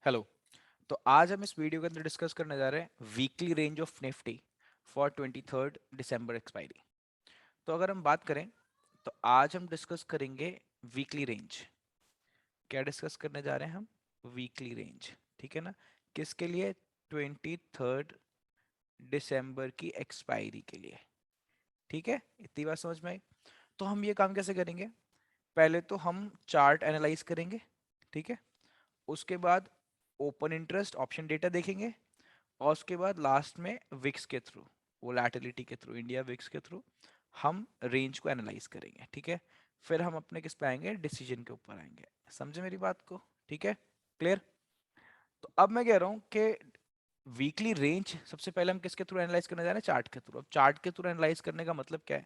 Hello. तो आज हम इस वीडियो के अंदर डिस्कस करने जा रहे हैं weekly range of Nifty for 23 December expiry. तो अगर हम बात करें तो आज हम डिस्कस करेंगे वीकली रेंज। क्या डिस्कस करने जा रहे हैं हम? वीकली रेंज, ठीक है ना। किसके लिए? 23 दिसंबर की एक्सपायरी के लिए। ठीक है, इतनी बात समझ में आई। तो हम ये काम कैसे करेंगे? पहले तो हम चार्ट एनालाइज करेंगे, ठीक है। उसके बाद ओपन इंटरेस्ट ऑप्शन डेटा देखेंगे और उसके बाद लास्ट में विक्स के थ्रू, वोलेटिलिटी के थ्रू, इंडिया विक्स के थ्रू हम रेंज को एनालाइज करेंगे, ठीक है। फिर हम अपने किस पे आएंगे? डिसीजन के ऊपर आएंगे। समझे मेरी बात को? ठीक है, क्लियर। तो अब मैं कह रहा हूँ कि वीकली रेंज सबसे पहले हम किसके थ्रू एनालाइज करने जा रहे हैं? चार्ट के थ्रू। अब चार्ट के थ्रू एनालाइज करने का मतलब क्या है?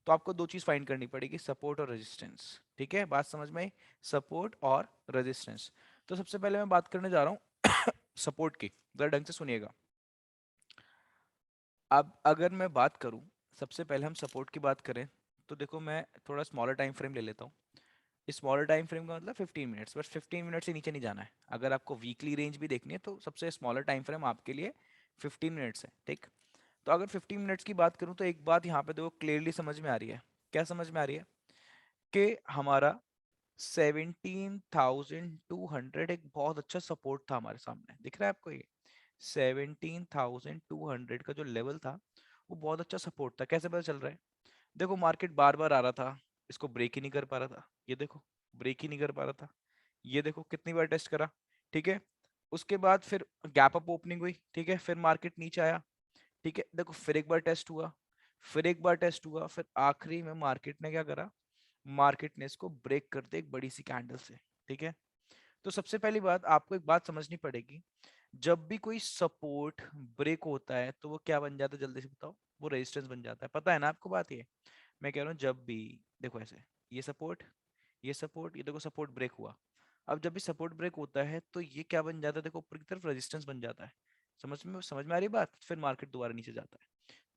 तो आपको दो चीज फाइंड करनी पड़ेगी, सपोर्ट और रेजिस्टेंस। ठीक है, बात समझ में आई? सपोर्ट और रेजिस्टेंस। तो सबसे पहले मैं बात करने जा रहा हूँ सपोर्ट की। जरा ढंग से सुनिएगा। अब अगर मैं बात करूं, सबसे पहले हम सपोर्ट की बात करें तो देखो, मैं थोड़ा स्मॉलर टाइम फ्रेम ले लेता हूँ। इस स्मॉलर टाइम फ्रेम का मतलब 15 मिनट्स, बस 15 मिनट से नीचे नहीं जाना है। अगर आपको वीकली रेंज भी देखनी है तो सबसे स्मॉलर टाइम फ्रेम आपके लिए 15 मिनट्स है, ठीक। तो अगर 15 मिनट्स की बात करूं तो एक बात यहाँ पे देखो क्लियरली समझ में आ रही है। क्या समझ में आ रही है? कि हमारा 17,200 एक बहुत अच्छा सपोर्ट था हमारे सामने। दिख रहा है आपको ये 17,200 का जो लेवल था वो बहुत अच्छा सपोर्ट था। कैसे पता चल रहा है? देखो, मार्केट बार बार आ रहा था, इसको ब्रेक ही नहीं कर पा रहा था। ये देखो, ब्रेक ही नहीं कर पा रहा था। ये देखो कितनी बार टेस्ट करा, ठीक है। उसके बाद फिर गैप अप ओपनिंग हुई, ठीक है, फिर मार्केट नीचे आया, ठीक है। देखो फिर एक बार टेस्ट हुआ, फिर एक बार टेस्ट हुआ, फिर आखिरी में मार्केट ने क्या करा? मार्केट ने इसको ब्रेक कर दिया एक बड़ी सी कैंडल से, ठीक है। तो सबसे पहली बात आपको एक बात समझनी पड़ेगी, जब भी कोई सपोर्ट ब्रेक होता है तो वो क्या बन जाता है? जल्दी से बताओ। वो रेजिस्टेंस बन जाता है। पता है ना आपको बात? ये मैं कह रहा हूँ, जब भी देखो ऐसे, ये सपोर्ट, ये सपोर्ट, ये देखो सपोर्ट ब्रेक हुआ। अब जब भी सपोर्ट ब्रेक होता है तो ये क्या बन जाता है? देखो ऊपर की तरफ रेजिस्टेंस बन जाता है। समझ में आ रही बात? फिर मार्केट दोबारा नीचे जाता है।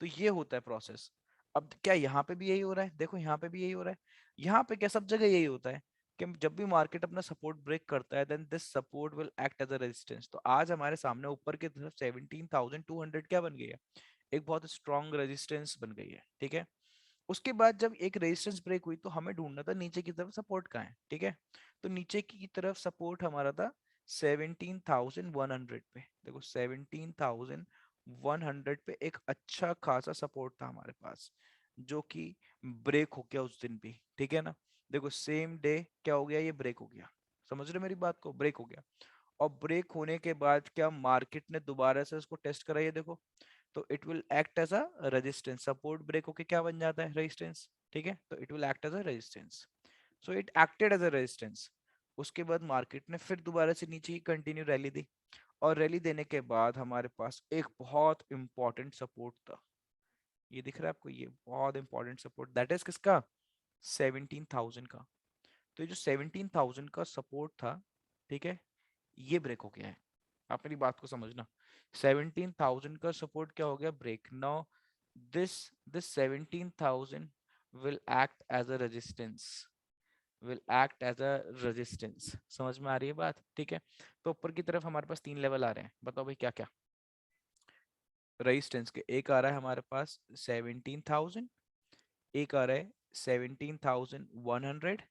तो ये होता है प्रोसेस। अब क्या यहाँ पे भी यही हो रहा है? देखो यहाँ पे भी यही हो रहा है। यहाँ पे क्या सब जगह यही होता है कि जब भी मार्केट अपना सपोर्ट ब्रेक करता है then this support will act as a resistance. तो आज हमारे सामने ऊपर की तरफ 17,200 क्या बन गई है? एक बहुत स्ट्रॉन्ग रेजिस्टेंस बन गई है, ठीक है। उसके बाद जब एक रेजिस्टेंस ब्रेक हुई तो हमें ढूंढना था नीचे की तरफ सपोर्ट कहाँ है, ठीक है। तो नीचे की तरफ सपोर्ट हमारा था 17,100 पे। देखो 17,100 पे एक अच्छा खासा सपोर्ट था हमारे पास, जो कि ब्रेक हो गया उस दिन भी, ठीक है ना। देखो सेम डे क्या हो गया? ये ब्रेक हो गया। समझ रहे हो मेरी बात को? ब्रेक हो गया। और ब्रेक होने के बाद क्या मार्केट ने दोबारा से उसको टेस्ट करा? ये देखो, तो it will act as a resistance. Support break होके क्या बन जाता है? रेजिस्टेंस, ठीक है। तो it will act as a resistance. So it acted as a resistance. उसके बाद मार्केट ने फिर दोबारा से नीचे की कंटिन्यू रैली दी, और रैली देने के बाद हमारे पास एक बहुत इंपॉर्टेंट सपोर्ट था। ये दिख रहा है आपको? ये बहुत इंपॉर्टेंट सपोर्ट, दैट इज किसका? 17,000 का। तो ये जो 17,000 का सपोर्ट था, ठीक है, ये ब्रेक हो गया है। आप मेरी बात को समझना। 17,000 का सपोर्ट क्या हो गया? Break. Now this this 17,000 will act as a resistance, will act as a resistance. समझ में आ रही है बात? ठीक है। तो ऊपर की तरफ हमारे पास तीन लेवल आ रहे हैं। बताओ भाई क्या क्या रेजिस्टेंस के? एक आ रहा है हमारे पास 17,000, एक आ रहा है 17,100,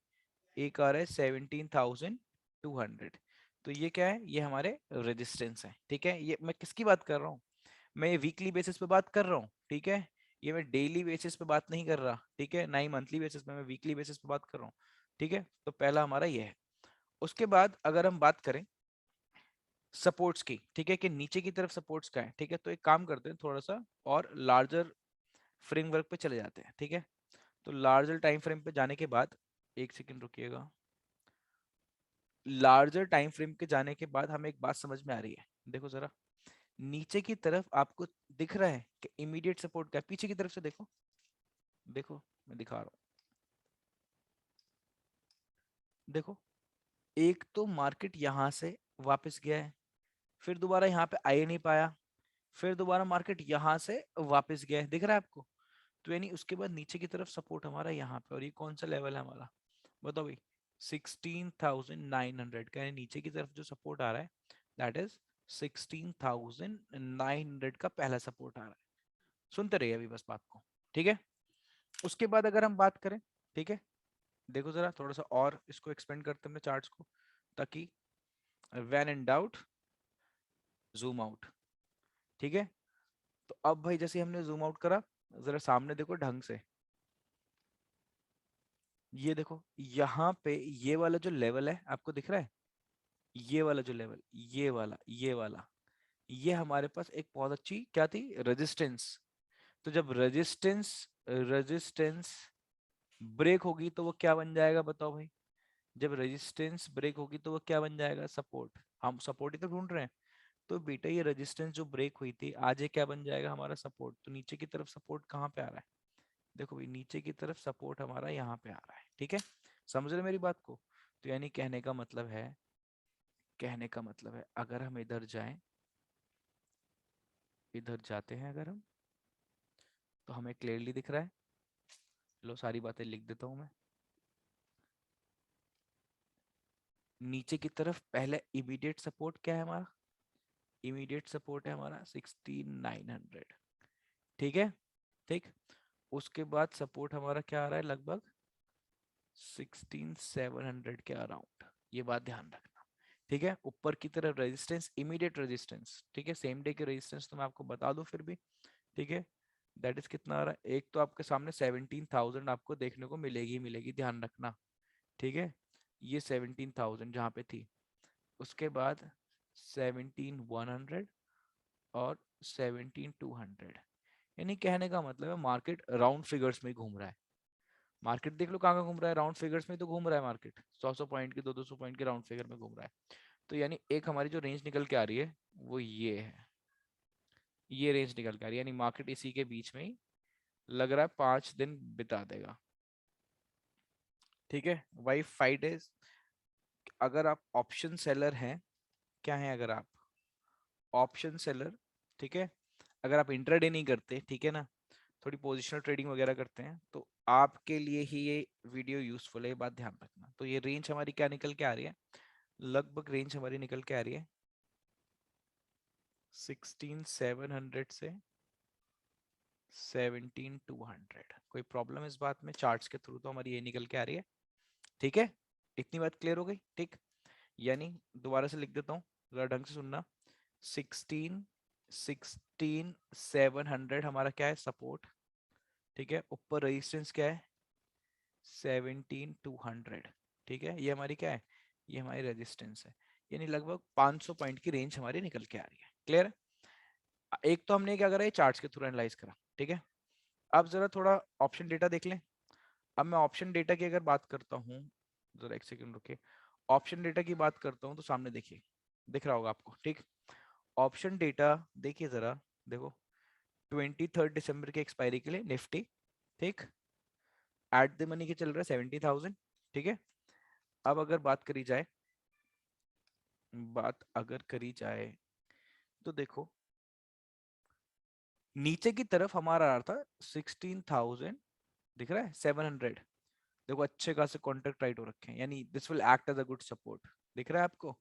एक आ रहा है 17,200। तो ये क्या है? ये हमारे रेजिस्टेंस है, ठीक है। ये मैं किसकी बात कर रहा हूँ? मैं ये वीकली बेसिस पे बात कर रहा हूँ, ठीक है। ये मैं डेली बेसिस पे बात नहीं कर रहा, ठीक है, ना ही मंथली बेसिस पे, मैं वीकली बेसिस पे बात कर रहा हूँ, ठीक है। तो पहला हमारा ये है। उसके बाद अगर हम बात करें सपोर्ट्स की, ठीक है, कि नीचे की तरफ सपोर्ट्स का है, ठीक है, तो एक काम करते हैं, थोड़ा सा और लार्जर फ्रेमवर्क पे चले जाते हैं, ठीक है। तो लार्जर टाइम फ्रेम पे जाने के बाद, एक सेकंड रुकिएगा। लार्जर टाइम फ्रेम के जाने के बाद हमें एक बात समझ में आ रही है। देखो जरा, नीचे की तरफ आपको दिख रहा है कि इमीडिएट सपोर्ट क्या है? पीछे की तरफ से देखो, देखो मैं दिखा रहा हूँ। देखो, एक तो मार्केट यहां से वापस गया है, फिर दोबारा यहाँ पे आ ही नहीं पाया, फिर दोबारा मार्केट यहाँ से वापस गया है। दिख रहा है आपको? तो यानी उसके बाद नीचे की तरफ सपोर्ट हमारा यहाँ पे, और ये कौन सा लेवल है हमारा? बताओ भाई। 16,900 का, यानी नीचे की तरफ जो सपोर्ट आ रहा है दैट इज 16,900 का पहला सपोर्ट आ रहा है। सुनते रहिए अभी बस बात को, ठीक है। उसके बाद अगर हम बात करें, ठीक है, देखो जरा थोड़ा सा और इसको एक्सपेंड करते हैं चार्ट्स को, ताकि when in doubt zoom out, ठीक है। तो अब भाई जैसे हमने जूम आउट करा, जरा सामने देखो ढंग से, ये देखो यहाँ पे ये वाला जो लेवल है आपको दिख रहा है, ये वाला जो लेवल, ये वाला ये हमारे पास एक बहुत अच्छी क्या थी, रेजिस्टेंस। तो जब रेजिस्टेंस रेजिस्टेंस ब्रेक होगी तो वो क्या बन जाएगा बताओ भाई, जब रेजिस्टेंस ब्रेक होगी तो वो क्या बन जाएगा, सपोर्ट। हम सपोर्ट ही तो ढूंढ रहे हैं। तो बेटा ये रेजिस्टेंस जो ब्रेक हुई थी आज ये क्या बन जाएगा, हमारा सपोर्ट। तो नीचे की तरफ सपोर्ट कहाँ पे आ रहा है, देखो भाई नीचे की तरफ सपोर्ट हमारा यहाँ पे आ रहा है, ठीक है। समझ रहे मेरी बात को। तो यानी कहने का मतलब है, कहने का मतलब है अगर हम इधर जाएं, इधर जाते हैं अगर हम, तो हमें क्लियरली दिख रहा है। लो सारी बातें लिख देता हूं मैं। नीचे की तरफ पहले इमीडिएट सपोर्ट क्या है हमारा, इमीडिएट सपोर्ट है हमारा 16,900, ठीक है। ठीक, उसके बाद सपोर्ट हमारा क्या आ रहा है, लगभग 16,700 के अराउंड। ये बात ध्यान रखना, ठीक है। ऊपर की तरफ रेजिस्टेंस, इमीडिएट रेजिस्टेंस, ठीक है। सेम डे के रेजिस्टेंस तो मैं आपको बता दूं फिर भी, ठीक है। दैट इज कितना आ रहा है, एक तो आपके सामने 17,000 आपको देखने को मिलेगी, मिलेगी, ध्यान रखना, ठीक है। ये 17,000 जहाँ पे थी, उसके बाद 17,100 और 17,200। यानी कहने का मतलब है मार्केट राउंड फिगर्स में ही घूम रहा है। मार्केट देख लो कहाँ कहाँ घूम रहा है, राउंड फिगर्स में तो घूम रहा है मार्केट, 100 पॉइंट की, 200 पॉइंट के राउंड फिगर में घूम रहा है। तो यानी एक हमारी जो रेंज निकल के आ रही है वो ये है, ये रेंज निकल के आ रही है, यानी मार्केट इसी के बीच में ही लग रहा है 5 दिन बिता देगा, ठीक है। Why 5 days. अगर आप ऑप्शन सेलर हैं, क्या है, अगर आप ऑप्शन सेलर, ठीक है, अगर आप इंट्राडे नहीं करते, ठीक है ना, थोड़ी पोजिशनल ट्रेडिंग वगैरह करते हैं, तो आपके लिए ही ये वीडियो यूजफुल है, ये बात ध्यान रखना। तो ये रेंज हमारी क्या निकल के आ रही है, लगभग रेंज हमारी निकल के आ रही है 16,700 से 17,200। कोई प्रॉब्लम इस बात में, चार्ट्स के थ्रू तो हमारी ये निकल के आ रही है, ठीक है। इतनी बात क्लियर हो गई, ठीक। यानी दोबारा से लिख देता हूँ, जरा ढंग से सुनना। 16,700 हमारा क्या है, सपोर्ट, ठीक है। ऊपर रेजिस्टेंस क्या है, 17,200, ठीक है। ये हमारी क्या है, ये हमारी रेजिस्टेंस है। यानी लगभग 500 पॉइंट की रेंज हमारी निकल के आ रही है, क्लियर है। एक तो हमने क्या करा, चार्ट्स के थ्रू एनालाइज करा, ठीक है। अब जरा थोड़ा ऑप्शन डेटा देख लें। अब मैं ऑप्शन डेटा की अगर बात करता हूँ, जरा एक सेकंड रुके, ऑप्शन डेटा की बात करता हूँ तो सामने देखिए, दिख रहा होगा आपको, ठीक। ऑप्शन डेटा देखिए जरा, देखो 23 दिसंबर के एक्सपायरी के लिए निफ्टी, ठीक, एट द मनी के चल रहा है 70,000, ठीक है। अब अगर बात करी जाए, बात अगर करी जाए तो देखो नीचे की तरफ हमारा आ रहा था 16,000, दिख रहा है 700। देखो अच्छे खासे कॉन्ट्रैक्ट राइट हो रखे हैं, यानी this will act as a good support, दिख रहा है आपको,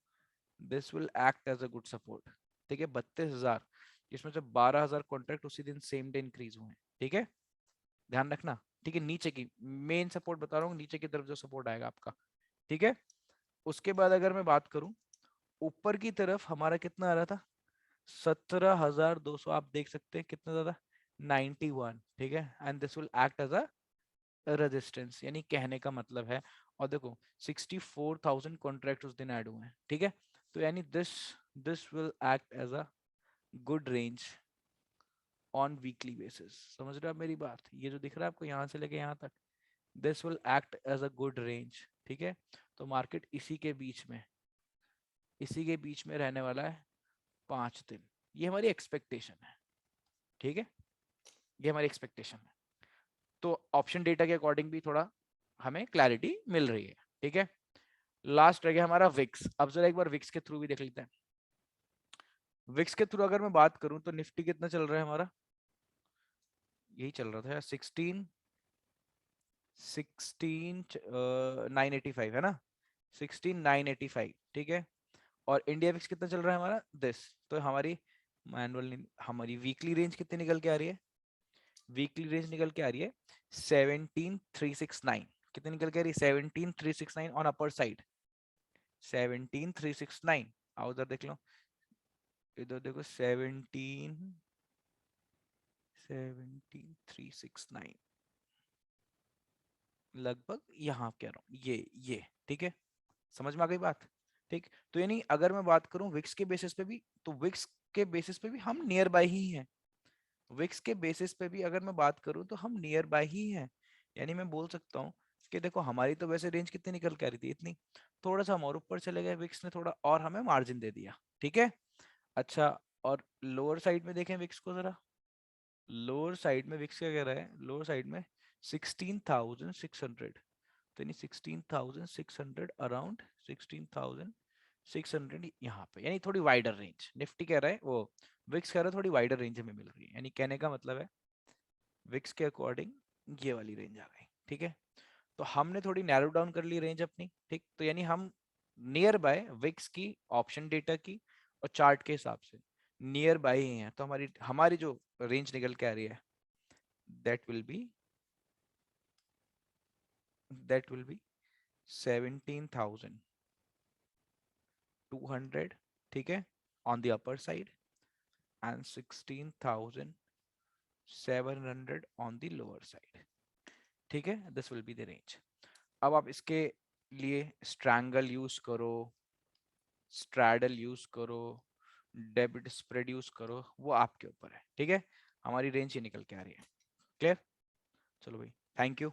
this will act as a good support, ठीक है। 32,000, इसमें से 12,000 कॉन्ट्रैक्ट उसी दिन सेम डे इंक्रीज हुए हैं, ठीक है, ध्यान रखना, ठीक है। नीचे की मेन सपोर्ट बता रहा हूँ, नीचे की तरफ जो सपोर्ट आएगा आपका, ठीक है। उसके बाद अगर मैं बात करूं, ऊपर की तरफ हमारा कितना आ रहा था, 17,200, आप देख सकते हैं कितना ज्यादा, 91, ठीक है। And this will act as a resistance, यानी कहने का मतलब है, और देखो 64,000 कॉन्ट्रैक्ट उस दिन ऐड हुए हैं, ठीक है। तो यानी this this will act as a good range on weekly basis. समझ रहे हो आप मेरी बात, ये जो दिख रहा है आपको यहाँ से लेके यहाँ तक, this will act as a good range, ठीक है। तो मार्केट इसी के बीच में, इसी के बीच में रहने वाला है 5 दिन, ये हमारी एक्सपेक्टेशन है, ठीक है, ये हमारी एक्सपेक्टेशन है। तो ऑप्शन डेटा के अकॉर्डिंग भी थोड़ा हमें क्लैरिटी मिल रही है, ठीक है। लास्ट रह गया हमारा विक्स। अब जरा एक बार विक्स के थ्रू भी देख लेते हैं। विक्स के थ्रू अगर मैं बात करूं तो निफ्टी कितना चल रहा है हमारा, यही चल रहा था यार, 16 985 है ना, 16,985, ठीक है। और इंडिया विक्स कितना चल रहा है हमारा दिस। तो हमारी मैनुअल हमारी वीकली रेंज कितनी निकल के आ रही है, वीकली रेंज निकल के आ रही है 17369। कितनी निकल के आ रही है 17369 ऑन अपर साइड, 17369। आओ उधर देख लो, इधर देखो 17369 लगभग यहाँ कह रहा हूँ ये ठीक है, समझ में आ गई बात। ठीक, तो यानी अगर मैं बात करूं विक्स के बेसिस पे भी, तो विक्स के बेसिस पे भी हम नियर बाय ही हैं। विक्स के बेसिस पे भी अगर मैं बात करूं तो हम नियर बाय ही हैं। यानी मैं बोल सकता हूं कि देखो हमारी तो वैसे रेंज कितनी निकल के आ रही थी इतनी, थोड़ा सा हम और ऊपर चले गए, विक्स ने थोड़ा और हमें मार्जिन दे दिया। ठीक है, अच्छा, और लोअर साइड में देखें विक्स को जरा, लोअर साइड में विक्स क्या कह रहा है, लोअर साइड में 16,600, तो यानी 16,600 अराउंड 16,600 यहाँ पे, यानी थोड़ी वाइडर रेंज निफ्टी कह रहा है, वो विक्स कह रहा है थोड़ी वाइडर रेंज हमें मिल रही है। यानी कहने का मतलब है विक्स के अकॉर्डिंग ये वाली रेंज आ गई। ठीक है, तो हमने थोड़ी नैरो डाउन कर ली रेंज अपनी। ठीक, तो यानी हम नियर बाय विक्स की ऑप्शन डेटा की और चार्ट के हिसाब से नियर बाय ही हैं, तो हमारी हमारी जो रेंज निकल के आ रही है that will be that will be 17,200, ठीक है, on the upper side and 16,700 on the lower side। ठीक है, this will be the range। अब आप इसके लिए स्ट्रैंगल यूज करो, स्ट्रैडल यूज करो, डेबिट स्प्रेड यूज करो, वो आपके ऊपर है। ठीक है, हमारी रेंज ही निकल के आ रही है। क्लियर, चलो भाई, थैंक यू।